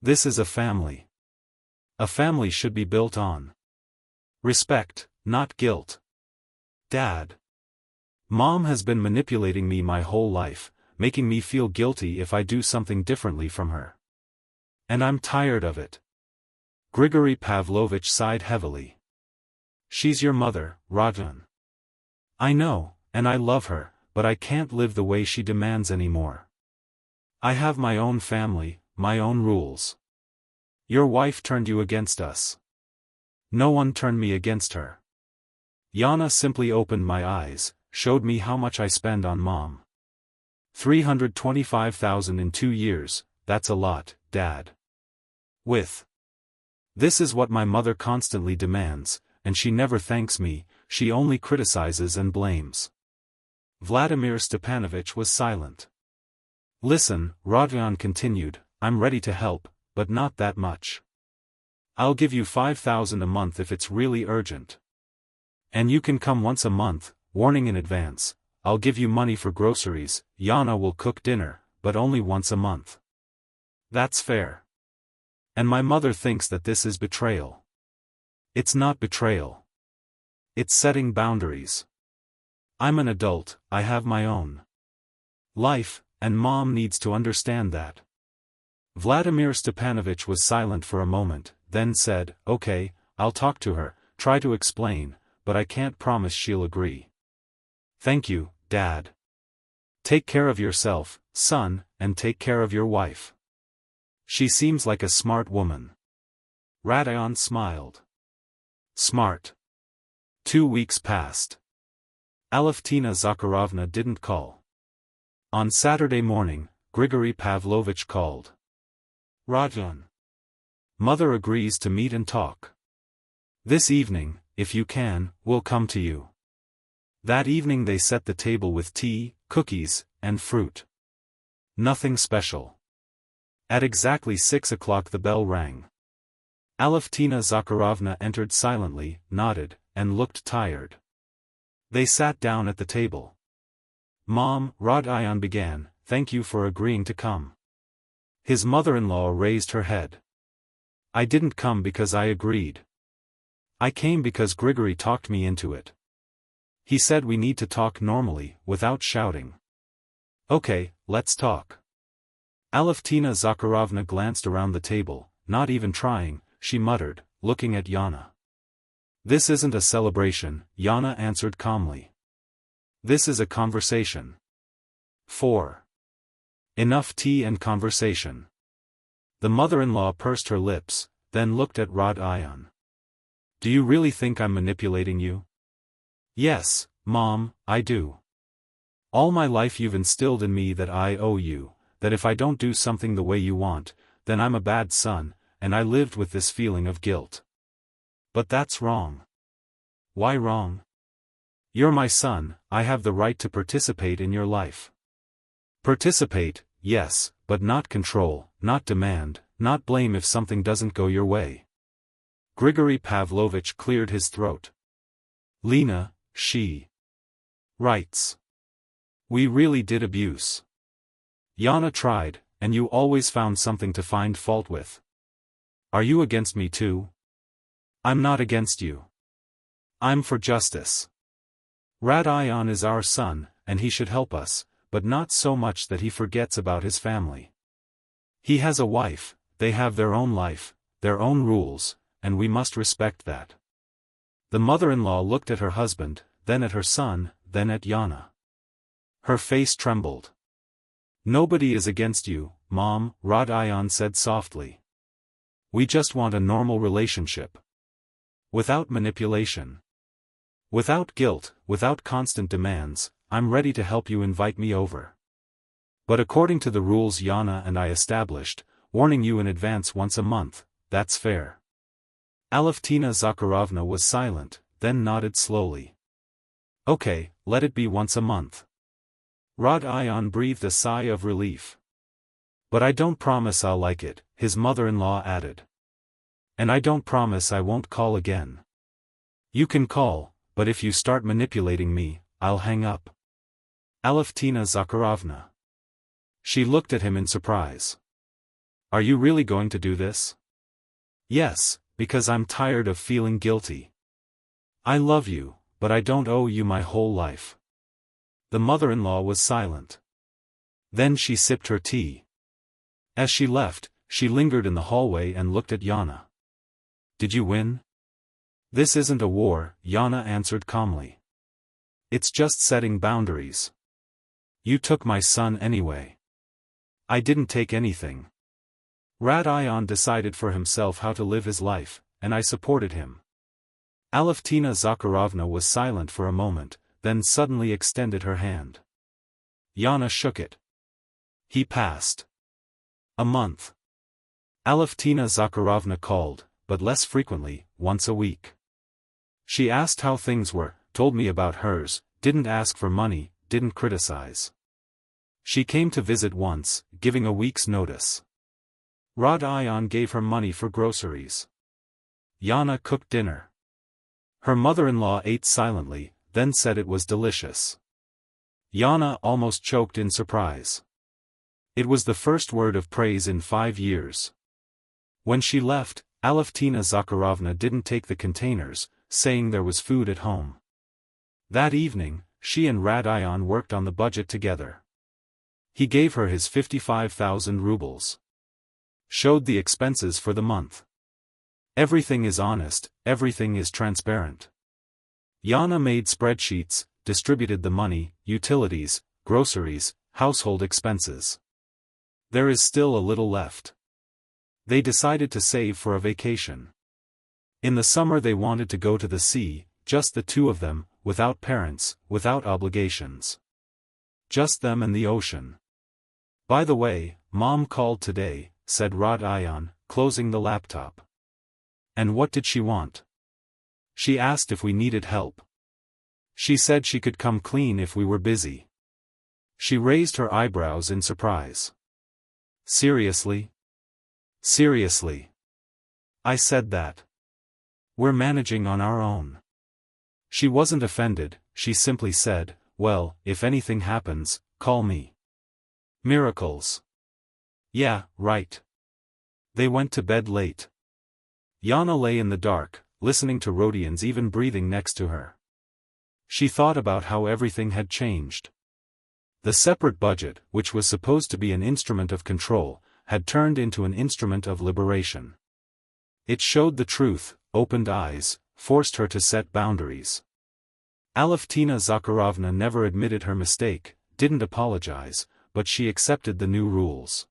Speaker 1: This is a family. A family should be built on respect, not guilt. Dad. Mom has been manipulating me my whole life, making me feel guilty if I do something differently from her. And I'm tired of it. Grigory Pavlovich sighed heavily. She's your mother, Rajan. I know, and I love her, but I can't live the way she demands anymore. I have my own family, my own rules. Your wife turned you against us. No one turned me against her. Yana simply opened my eyes, showed me how much I spend on Mom. 325,000 in 2 years, that's a lot, Dad. This is what my mother constantly demands, and she never thanks me, she only criticizes and blames. Vladimir Stepanovich was silent. Listen, Rajan continued, I'm ready to help, but not that much. I'll give you 5,000 a month if it's really urgent. And you can come once a month, warning in advance, I'll give you money for groceries, Yana will cook dinner, but only once a month. That's fair. And my mother thinks that this is betrayal. It's not betrayal. It's setting boundaries. I'm an adult, I have my own life, and Mom needs to understand that. Vladimir Stepanovich was silent for a moment, then said, Okay, I'll talk to her, try to explain, but I can't promise she'll agree. Thank you, Dad. Take care of yourself, son, and take care of your wife. She seems like a smart woman. Radayon smiled. Smart. 2 weeks passed. Aleftina Zakharovna didn't call. On Saturday morning, Grigory Pavlovich called. Rajan. Mother agrees to meet and talk. This evening, if you can, we'll come to you. That evening they set the table with tea, cookies, and fruit. Nothing special. At exactly 6 o'clock the bell rang. Aleftina Zakharovna entered silently, nodded, and looked tired. They sat down at the table. Mom, Radayon began, thank you for agreeing to come. His mother-in-law raised her head. I didn't come because I agreed. I came because Grigory talked me into it. He said we need to talk normally, without shouting. Okay, let's talk. Aleftina Zakharovna glanced around the table, not even trying, she muttered, looking at Yana. This isn't a celebration, Yana answered calmly. This is a conversation. 4. Enough tea and conversation. The mother-in-law pursed her lips, then looked at Radayon. Do you really think I'm manipulating you? Yes, Mom, I do. All my life you've instilled in me that I owe you, that if I don't do something the way you want, then I'm a bad son, and I lived with this feeling of guilt. But that's wrong. Why wrong? You're my son, I have the right to participate in your life. Participate, yes, but not control, not demand, not blame if something doesn't go your way. Grigory Pavlovich cleared his throat. Lena, she writes. We really did abuse. Yana tried, and you always found something to find fault with. Are you against me too? I'm not against you. I'm for justice. Radayon is our son, and he should help us, but not so much that he forgets about his family. He has a wife, they have their own life, their own rules, and we must respect that. The mother-in-law looked at her husband, then at her son, then at Yana. Her face trembled. Nobody is against you, Mom, Rod Ion said softly. We just want a normal relationship. Without manipulation. Without guilt, without constant demands. I'm ready to help you invite me over. But according to the rules Yana and I established, warning you in advance once a month, that's fair. Alevtina Zakharovna was silent, then nodded slowly. Okay, let it be once a month. Rod Ion breathed a sigh of relief. But I don't promise I'll like it, his mother-in-law added. And I don't promise I won't call again. You can call, but if you start manipulating me, I'll hang up. Alevtina Zakharovna. She looked at him in surprise. Are you really going to do this? Yes, because I'm tired of feeling guilty. I love you, but I don't owe you my whole life. The mother-in-law was silent. Then she sipped her tea. As she left, she lingered in the hallway and looked at Yana. Did you win? This isn't a war, Yana answered calmly. It's just setting boundaries. You took my son anyway. I didn't take anything. Rod Ion decided for himself how to live his life, and I supported him. Alevtina Zakharovna was silent for a moment, then suddenly extended her hand. Yana shook it. He passed. A month. Alevtina Zakharovna called, but less frequently, once a week. She asked how things were, told me about hers, didn't ask for money, didn't criticize. She came to visit once, giving a week's notice. Rod Ion gave her money for groceries. Yana cooked dinner. Her mother-in-law ate silently, then said it was delicious. Yana almost choked in surprise. It was the first word of praise in 5 years. When she left, Alevtina Zakharovna didn't take the containers, saying there was food at home. That evening, she and Rod Ion worked on the budget together. He gave her his 55,000 rubles. Showed the expenses for the month. Everything is honest, everything is transparent. Yana made spreadsheets, distributed the money, utilities, groceries, household expenses. There is still a little left. They decided to save for a vacation. In the summer they wanted to go to the sea, just the two of them, without parents, without obligations. Just them and the ocean. By the way, Mom called today, said Rod Ion, closing the laptop. And what did she want? She asked if we needed help. She said she could come clean if we were busy. She raised her eyebrows in surprise. Seriously? Seriously. I said that. We're managing on our own. She wasn't offended, she simply said, well, if anything happens, call me. Miracles. Yeah, right. They went to bed late. Yana lay in the dark, listening to Rodions even breathing next to her. She thought about how everything had changed. The separate budget, which was supposed to be an instrument of control, had turned into an instrument of liberation. It showed the truth, opened eyes, forced her to set boundaries. Alevtina Zakharovna never admitted her mistake, didn't apologize, but she accepted the new rules.